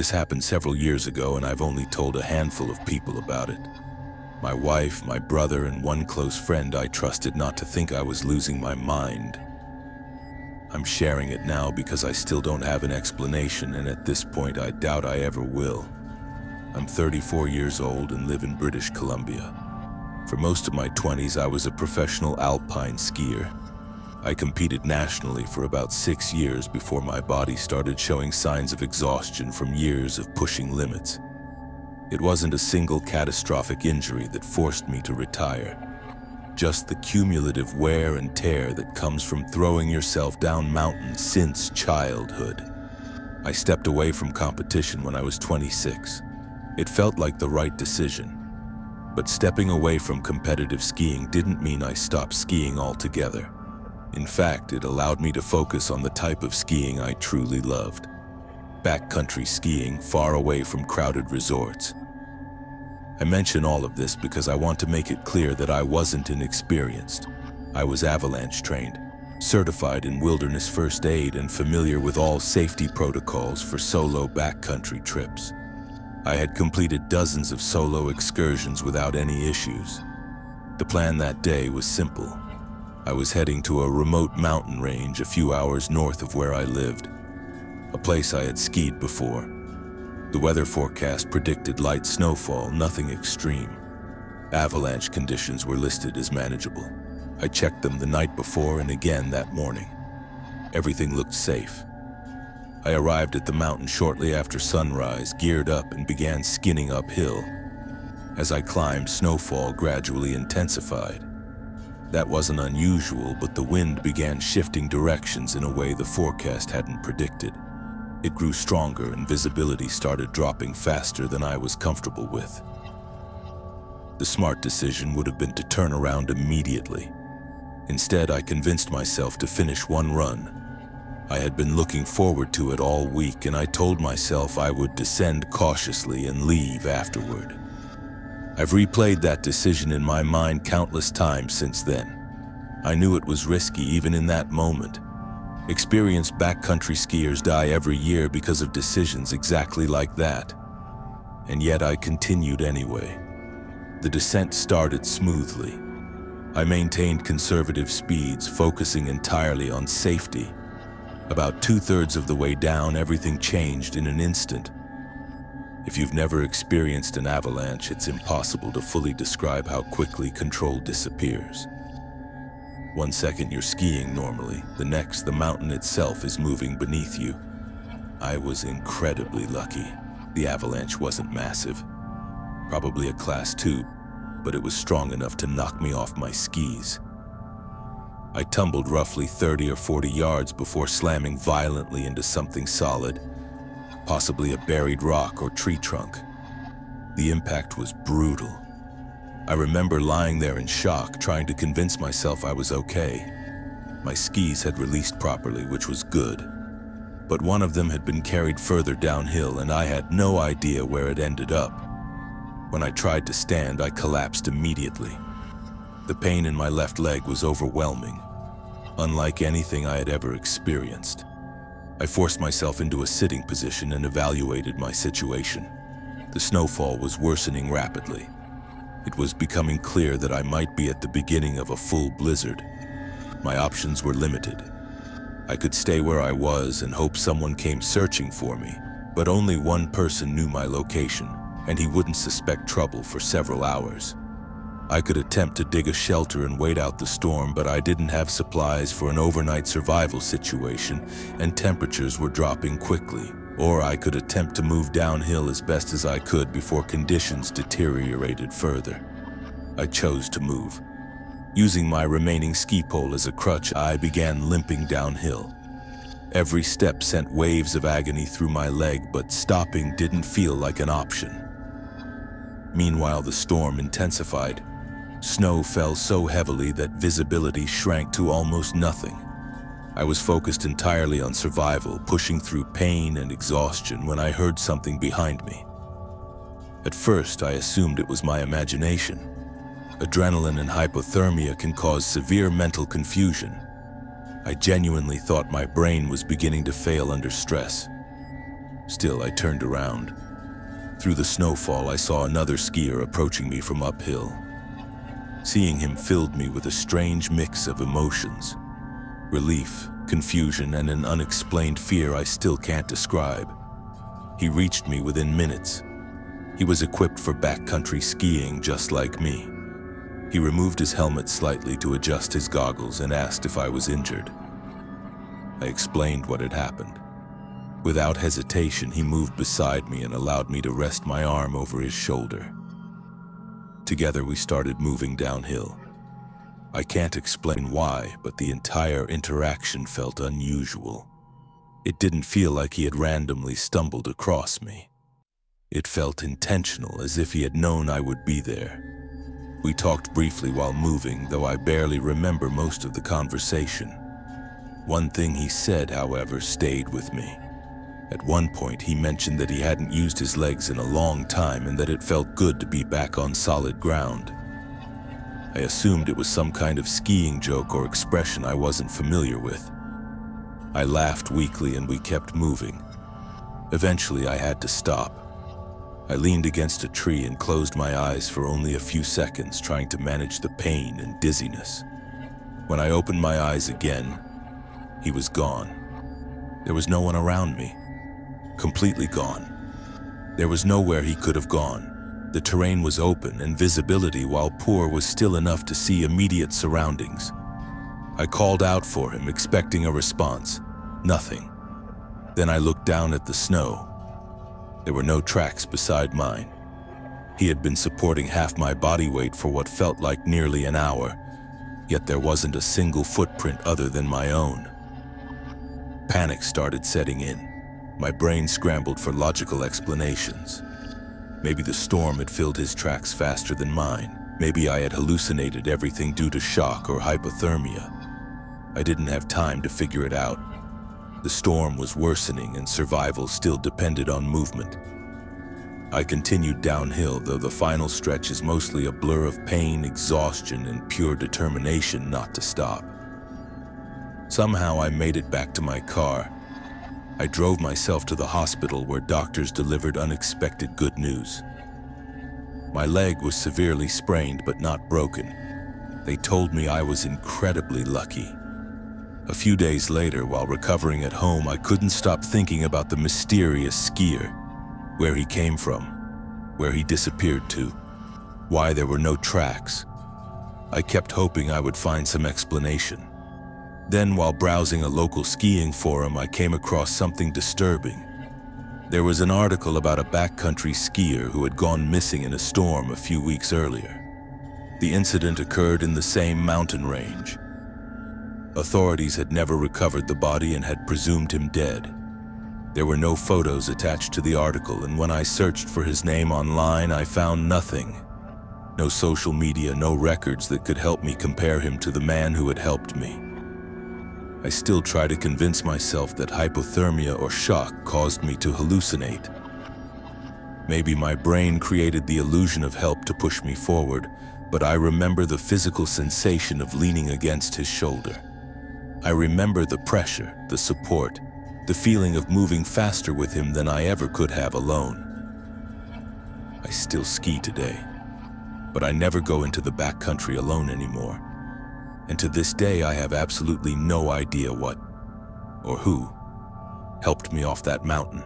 This happened several years ago, and I've only told a handful of people about it. My wife, my brother, and one close friend I trusted not to think I was losing my mind. I'm sharing it now because I still don't have an explanation, and at this point I doubt I ever will. I'm 34 years old and live in British Columbia. For most of my 20s, I was a professional alpine skier. I competed nationally for about 6 years before my body started showing signs of exhaustion from years of pushing limits. It wasn't a single catastrophic injury that forced me to retire, just the cumulative wear and tear that comes from throwing yourself down mountains since childhood. I stepped away from competition when I was 26. It felt like the right decision. But stepping away from competitive skiing didn't mean I stopped skiing altogether. In fact, it allowed me to focus on the type of skiing I truly loved. Backcountry skiing far away from crowded resorts. I mention all of this because I want to make it clear that I wasn't inexperienced. I was avalanche trained, certified in wilderness first aid, and familiar with all safety protocols for solo backcountry trips. I had completed dozens of solo excursions without any issues. The plan that day was simple. I was heading to a remote mountain range a few hours north of where I lived, a place I had skied before. The weather forecast predicted light snowfall, nothing extreme. Avalanche conditions were listed as manageable. I checked them the night before and again that morning. Everything looked safe. I arrived at the mountain shortly after sunrise, geared up, and began skinning uphill. As I climbed, snowfall gradually intensified. That wasn't unusual, but the wind began shifting directions in a way the forecast hadn't predicted. It grew stronger and visibility started dropping faster than I was comfortable with. The smart decision would have been to turn around immediately. Instead, I convinced myself to finish one run. I had been looking forward to it all week, and I told myself I would descend cautiously and leave afterward. I've replayed that decision in my mind countless times since then. I knew it was risky even in that moment. Experienced backcountry skiers die every year because of decisions exactly like that. And yet I continued anyway. The descent started smoothly. I maintained conservative speeds, focusing entirely on safety. About 2/3 of the way down, everything changed in an instant. If you've never experienced an avalanche, it's impossible to fully describe how quickly control disappears. 1 second you're skiing normally, the next the mountain itself is moving beneath you. I was incredibly lucky. The avalanche wasn't massive. Probably a class 2, but it was strong enough to knock me off my skis. I tumbled roughly 30 or 40 yards before slamming violently into something solid, possibly a buried rock or tree trunk. The impact was brutal. I remember lying there in shock, trying to convince myself I was okay. My skis had released properly, which was good, but one of them had been carried further downhill and I had no idea where it ended up. When I tried to stand, I collapsed immediately. The pain in my left leg was overwhelming, unlike anything I had ever experienced. I forced myself into a sitting position and evaluated my situation. The snowfall was worsening rapidly. It was becoming clear that I might be at the beginning of a full blizzard. My options were limited. I could stay where I was and hope someone came searching for me, but only one person knew my location, and he wouldn't suspect trouble for several hours. I could attempt to dig a shelter and wait out the storm, but I didn't have supplies for an overnight survival situation, and temperatures were dropping quickly. Or I could attempt to move downhill as best as I could before conditions deteriorated further. I chose to move. Using my remaining ski pole as a crutch, I began limping downhill. Every step sent waves of agony through my leg, but stopping didn't feel like an option. Meanwhile, the storm intensified. Snow fell so heavily that visibility shrank to almost nothing. I was focused entirely on survival, pushing through pain and exhaustion when I heard something behind me. At first, I assumed it was my imagination. Adrenaline and hypothermia can cause severe mental confusion. I genuinely thought my brain was beginning to fail under stress. Still, I turned around. Through the snowfall, I saw another skier approaching me from uphill. Seeing him filled me with a strange mix of emotions. Relief, confusion, and an unexplained fear I still can't describe. He reached me within minutes. He was equipped for backcountry skiing just like me. He removed his helmet slightly to adjust his goggles and asked if I was injured. I explained what had happened. Without hesitation, he moved beside me and allowed me to rest my arm over his shoulder. Together, we started moving downhill. I can't explain why, but the entire interaction felt unusual. It didn't feel like he had randomly stumbled across me. It felt intentional, as if he had known I would be there. We talked briefly while moving, though I barely remember most of the conversation. One thing he said, however, stayed with me. At one point, he mentioned that he hadn't used his legs in a long time and that it felt good to be back on solid ground. I assumed it was some kind of skiing joke or expression I wasn't familiar with. I laughed weakly and we kept moving. Eventually, I had to stop. I leaned against a tree and closed my eyes for only a few seconds, trying to manage the pain and dizziness. When I opened my eyes again, he was gone. There was no one around me. Completely gone. There was nowhere he could have gone. The terrain was open and visibility, while poor, was still enough to see immediate surroundings. I called out for him, expecting a response. Nothing. Then I looked down at the snow. There were no tracks beside mine. He had been supporting half my body weight for what felt like nearly an hour, yet there wasn't a single footprint other than my own. Panic started setting in. My brain scrambled for logical explanations. Maybe the storm had filled his tracks faster than mine. Maybe I had hallucinated everything due to shock or hypothermia. I didn't have time to figure it out. The storm was worsening and survival still depended on movement. I continued downhill, though the final stretch is mostly a blur of pain, exhaustion, and pure determination not to stop. Somehow I made it back to my car. I drove myself to the hospital where doctors delivered unexpected good news. My leg was severely sprained but not broken. They told me I was incredibly lucky. A few days later, while recovering at home, I couldn't stop thinking about the mysterious skier, where he came from, where he disappeared to, why there were no tracks. I kept hoping I would find some explanation. Then, while browsing a local skiing forum, I came across something disturbing. There was an article about a backcountry skier who had gone missing in a storm a few weeks earlier. The incident occurred in the same mountain range. Authorities had never recovered the body and had presumed him dead. There were no photos attached to the article, and when I searched for his name online, I found nothing. No social media, no records that could help me compare him to the man who had helped me. I still try to convince myself that hypothermia or shock caused me to hallucinate. Maybe my brain created the illusion of help to push me forward, but I remember the physical sensation of leaning against his shoulder. I remember the pressure, the support, the feeling of moving faster with him than I ever could have alone. I still ski today, but I never go into the backcountry alone anymore. And to this day, I have absolutely no idea what, or who, helped me off that mountain.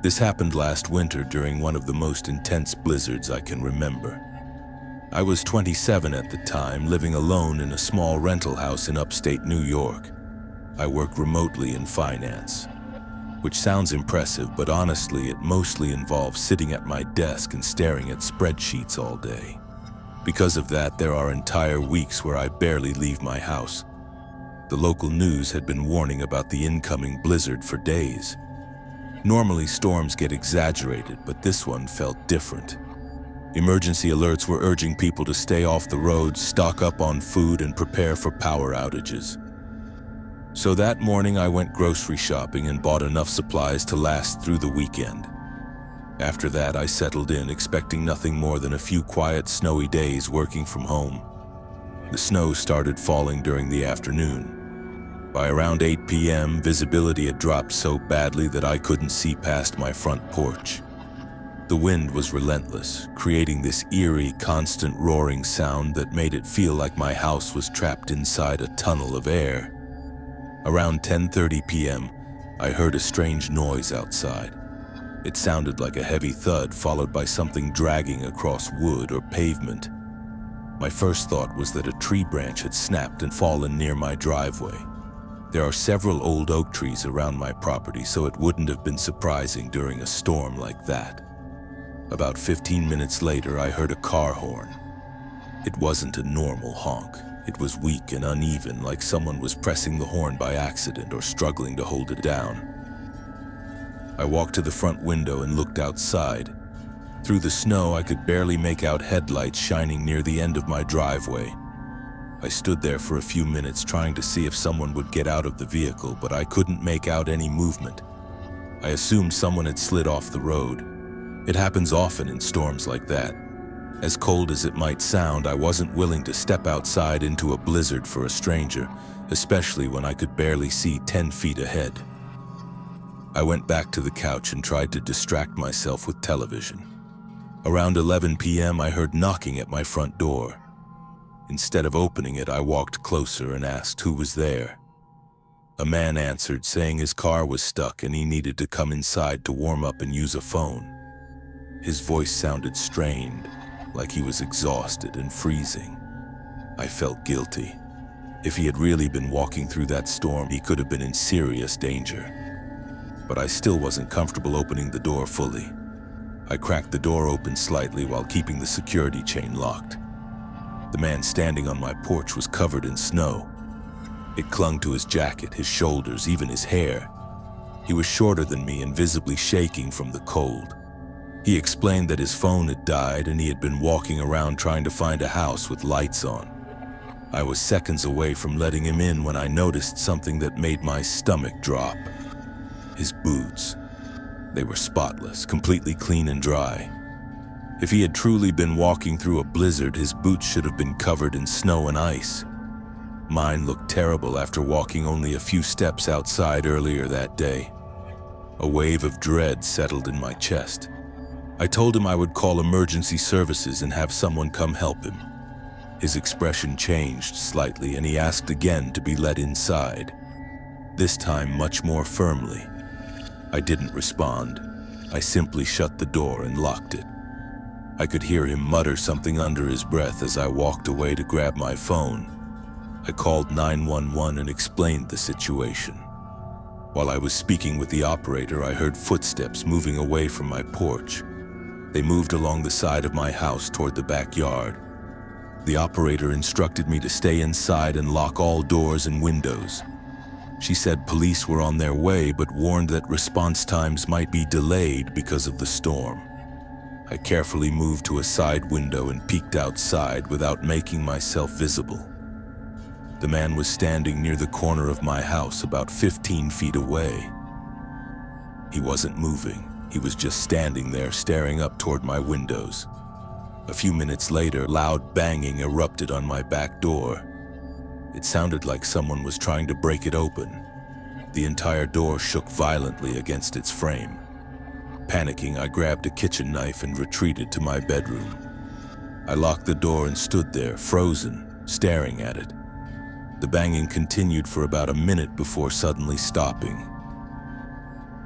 This happened last winter during one of the most intense blizzards I can remember. I was 27 at the time, living alone in a small rental house in upstate New York. I work remotely in finance, which sounds impressive, but honestly, it mostly involves sitting at my desk and staring at spreadsheets all day. Because of that, there are entire weeks where I barely leave my house. The local news had been warning about the incoming blizzard for days. Normally, storms get exaggerated, but this one felt different. Emergency alerts were urging people to stay off the roads, stock up on food, and prepare for power outages. So that morning, I went grocery shopping and bought enough supplies to last through the weekend. After that, I settled in, expecting nothing more than a few quiet, snowy days working from home. The snow started falling during the afternoon. By around 8 p.m., visibility had dropped so badly that I couldn't see past my front porch. The wind was relentless, creating this eerie, constant roaring sound that made it feel like my house was trapped inside a tunnel of air. Around 10:30 p.m., I heard a strange noise outside. It sounded like a heavy thud followed by something dragging across wood or pavement. My first thought was that a tree branch had snapped and fallen near my driveway. There are several old oak trees around my property, so it wouldn't have been surprising during a storm like that. About 15 minutes later, I heard a car horn. It wasn't a normal honk. It was weak and uneven, like someone was pressing the horn by accident or struggling to hold it down. I walked to the front window and looked outside. Through the snow, I could barely make out headlights shining near the end of my driveway. I stood there for a few minutes trying to see if someone would get out of the vehicle, but I couldn't make out any movement. I assumed someone had slid off the road. It happens often in storms like that. As cold as it might sound, I wasn't willing to step outside into a blizzard for a stranger, especially when I could barely see 10 feet ahead. I went back to the couch and tried to distract myself with television. Around 11 p.m., I heard knocking at my front door. Instead of opening it, I walked closer and asked who was there. A man answered, saying his car was stuck and he needed to come inside to warm up and use a phone. His voice sounded strained, like he was exhausted and freezing. I felt guilty. If he had really been walking through that storm, he could have been in serious danger. But I still wasn't comfortable opening the door fully. I cracked the door open slightly while keeping the security chain locked. The man standing on my porch was covered in snow. It clung to his jacket, his shoulders, even his hair. He was shorter than me and visibly shaking from the cold. He explained that his phone had died and he had been walking around trying to find a house with lights on. I was seconds away from letting him in when I noticed something that made my stomach drop. His boots. They were spotless, completely clean and dry. If he had truly been walking through a blizzard, his boots should have been covered in snow and ice. Mine looked terrible after walking only a few steps outside earlier that day. A wave of dread settled in my chest. I told him I would call emergency services and have someone come help him. His expression changed slightly and he asked again to be let inside, this time much more firmly. I didn't respond. I simply shut the door and locked it. I could hear him mutter something under his breath as I walked away to grab my phone. I called 911 and explained the situation. While I was speaking with the operator, I heard footsteps moving away from my porch. They moved along the side of my house toward the backyard. The operator instructed me to stay inside and lock all doors and windows. She said police were on their way, but warned that response times might be delayed because of the storm. I carefully moved to a side window and peeked outside without making myself visible. The man was standing near the corner of my house about 15 feet away. He wasn't moving. He was just standing there staring up toward my windows. A few minutes later, loud banging erupted on my back door. It sounded like someone was trying to break it open. The entire door shook violently against its frame. Panicking, I grabbed a kitchen knife and retreated to my bedroom. I locked the door and stood there, frozen, staring at it. The banging continued for about a minute before suddenly stopping.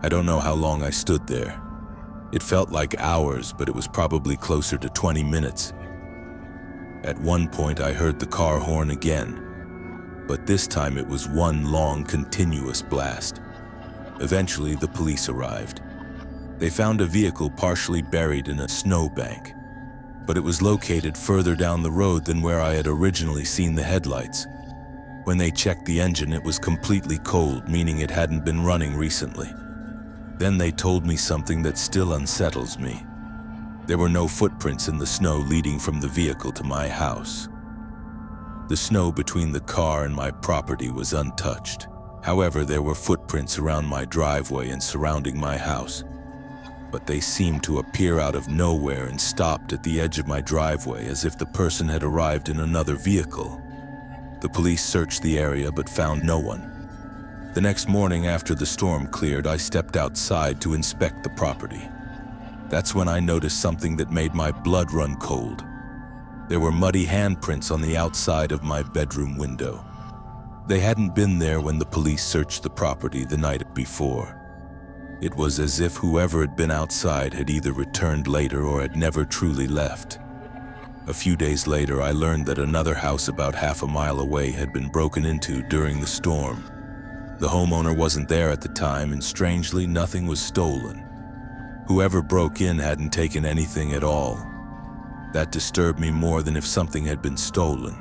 I don't know how long I stood there. It felt like hours, but it was probably closer to 20 minutes. At one point, I heard the car horn again, but this time it was one long, continuous blast. Eventually, the police arrived. They found a vehicle partially buried in a snowbank, but it was located further down the road than where I had originally seen the headlights. When they checked the engine, it was completely cold, meaning it hadn't been running recently. Then they told me something that still unsettles me. There were no footprints in the snow leading from the vehicle to my house. The snow between the car and my property was untouched. However, there were footprints around my driveway and surrounding my house. But they seemed to appear out of nowhere and stopped at the edge of my driveway as if the person had arrived in another vehicle. The police searched the area but found no one. The next morning after the storm cleared, I stepped outside to inspect the property. That's when I noticed something that made my blood run cold. There were muddy handprints on the outside of my bedroom window. They hadn't been there when the police searched the property the night before. It was as if whoever had been outside had either returned later or had never truly left. A few days later, I learned that another house about half a mile away had been broken into during the storm. The homeowner wasn't there at the time, and strangely, nothing was stolen. Whoever broke in hadn't taken anything at all. That disturbed me more than if something had been stolen.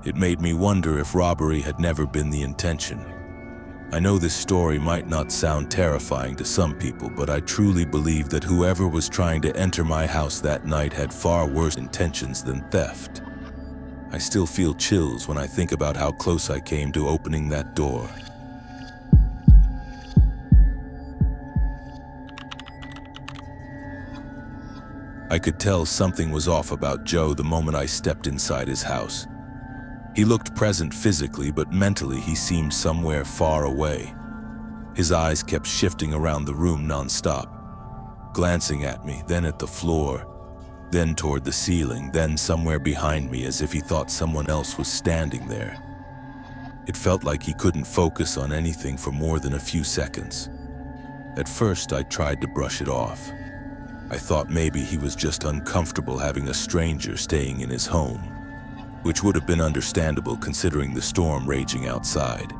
It made me wonder if robbery had never been the intention. I know this story might not sound terrifying to some people, but I truly believe that whoever was trying to enter my house that night had far worse intentions than theft. I still feel chills when I think about how close I came to opening that door. I could tell something was off about Joe the moment I stepped inside his house. He looked present physically, but mentally he seemed somewhere far away. His eyes kept shifting around the room nonstop, glancing at me, then at the floor, then toward the ceiling, then somewhere behind me, as if he thought someone else was standing there. It felt like he couldn't focus on anything for more than a few seconds. At first, I tried to brush it off. I thought maybe he was just uncomfortable having a stranger staying in his home, which would have been understandable considering the storm raging outside.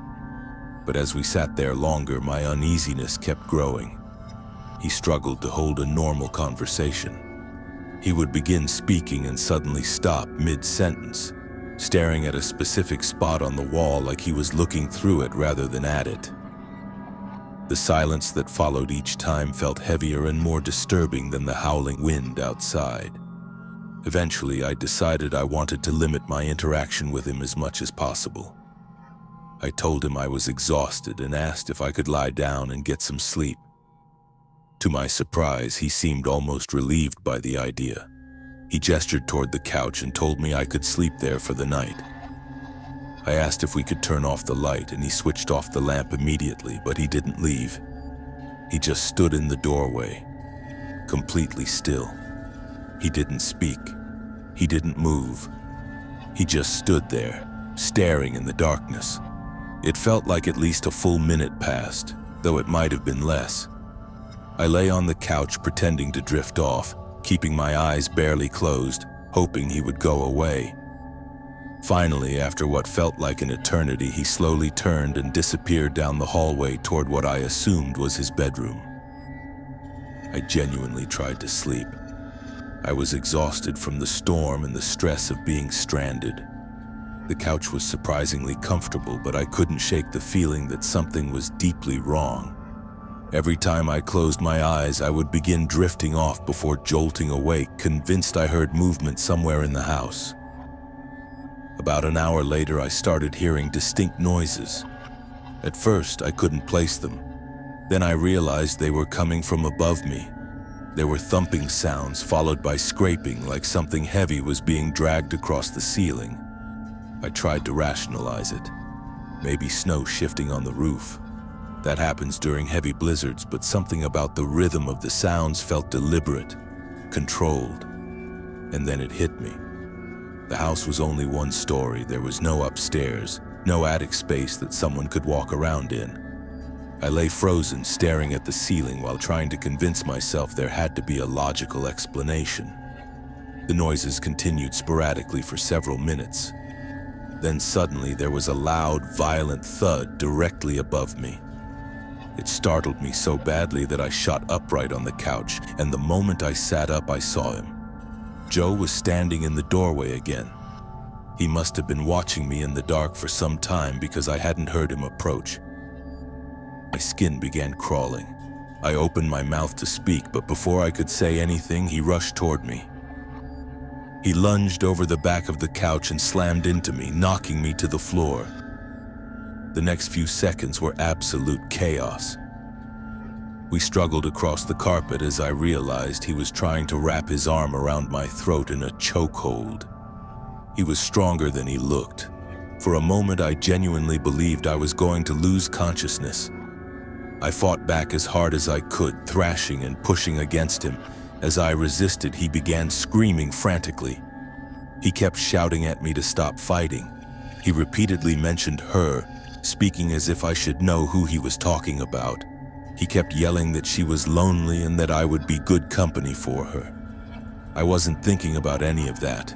But as we sat there longer, my uneasiness kept growing. He struggled to hold a normal conversation. He would begin speaking and suddenly stop mid-sentence, staring at a specific spot on the wall like he was looking through it rather than at it. The silence that followed each time felt heavier and more disturbing than the howling wind outside. Eventually, I decided I wanted to limit my interaction with him as much as possible. I told him I was exhausted and asked if I could lie down and get some sleep. To my surprise, he seemed almost relieved by the idea. He gestured toward the couch and told me I could sleep there for the night. I asked if we could turn off the light, and he switched off the lamp immediately, but he didn't leave. He just stood in the doorway, completely still. He didn't speak. He didn't move. He just stood there, staring in the darkness. It felt like at least a full minute passed, though it might have been less. I lay on the couch pretending to drift off, keeping my eyes barely closed, hoping he would go away. Finally, after what felt like an eternity, he slowly turned and disappeared down the hallway toward what I assumed was his bedroom. I genuinely tried to sleep. I was exhausted from the storm and the stress of being stranded. The couch was surprisingly comfortable, but I couldn't shake the feeling that something was deeply wrong. Every time I closed my eyes, I would begin drifting off before jolting awake, convinced I heard movement somewhere in the house. About an hour later, I started hearing distinct noises. At first, I couldn't place them. Then I realized they were coming from above me. There were thumping sounds followed by scraping, like something heavy was being dragged across the ceiling. I tried to rationalize it. Maybe snow shifting on the roof. That happens during heavy blizzards, but something about the rhythm of the sounds felt deliberate, controlled. And then it hit me. The house was only one story. There was no upstairs, no attic space that someone could walk around in. I lay frozen, staring at the ceiling while trying to convince myself there had to be a logical explanation. The noises continued sporadically for several minutes. Then suddenly there was a loud, violent thud directly above me. It startled me so badly that I shot upright on the couch, and the moment I sat up, I saw him. Joe was standing in the doorway again. He must have been watching me in the dark for some time because I hadn't heard him approach. My skin began crawling. I opened my mouth to speak, but before I could say anything, he rushed toward me. He lunged over the back of the couch and slammed into me, knocking me to the floor. The next few seconds were absolute chaos. We struggled across the carpet as I realized he was trying to wrap his arm around my throat in a chokehold. He was stronger than he looked. For a moment, I genuinely believed I was going to lose consciousness. I fought back as hard as I could, thrashing and pushing against him. As I resisted, he began screaming frantically. He kept shouting at me to stop fighting. He repeatedly mentioned her, speaking as if I should know who he was talking about. He kept yelling that she was lonely and that I would be good company for her. I wasn't thinking about any of that.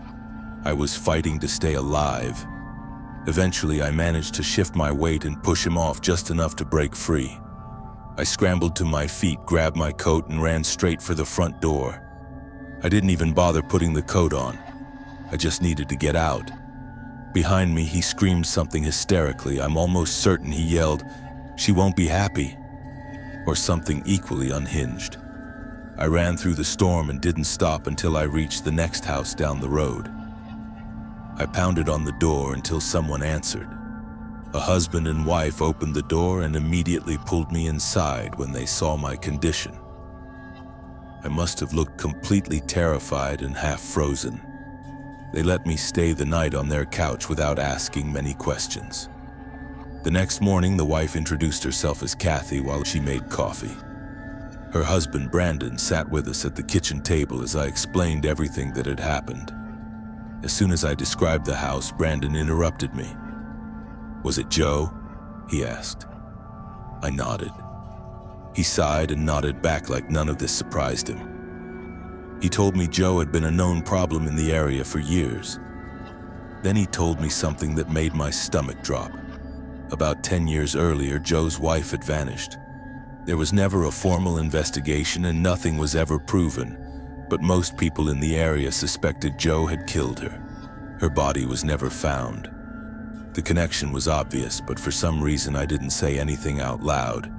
I was fighting to stay alive. Eventually, I managed to shift my weight and push him off just enough to break free. I scrambled to my feet, grabbed my coat, and ran straight for the front door. I didn't even bother putting the coat on. I just needed to get out. Behind me, he screamed something hysterically. I'm almost certain he yelled, "She won't be happy," or something equally unhinged. I ran through the storm and didn't stop until I reached the next house down the road. I pounded on the door until someone answered. A husband and wife opened the door and immediately pulled me inside when they saw my condition. I must have looked completely terrified and half frozen. They let me stay the night on their couch without asking many questions. The next morning, the wife introduced herself as Kathy while she made coffee. Her husband, Brandon, sat with us at the kitchen table as I explained everything that had happened. As soon as I described the house, Brandon interrupted me. "Was it Joe?" he asked. I nodded. He sighed and nodded back like none of this surprised him. He told me Joe had been a known problem in the area for years. Then he told me something that made my stomach drop. About 10 years earlier, Joe's wife had vanished. There was never a formal investigation and nothing was ever proven, but most people in the area suspected Joe had killed her. Her body was never found. The connection was obvious, but for some reason I didn't say anything out loud.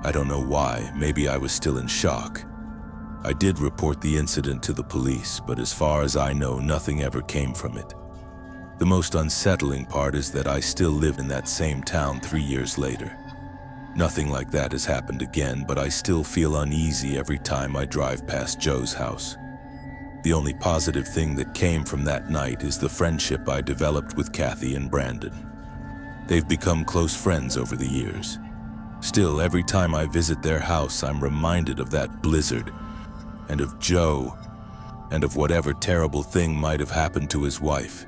I don't know why, maybe I was still in shock. I did report the incident to the police, but as far as I know, nothing ever came from it. The most unsettling part is that I still live in that same town 3 years later. Nothing like that has happened again, but I still feel uneasy every time I drive past Joe's house. The only positive thing that came from that night is the friendship I developed with Kathy and Brandon. They've become close friends over the years. Still, every time I visit their house, I'm reminded of that blizzard, and of Joe, and of whatever terrible thing might have happened to his wife.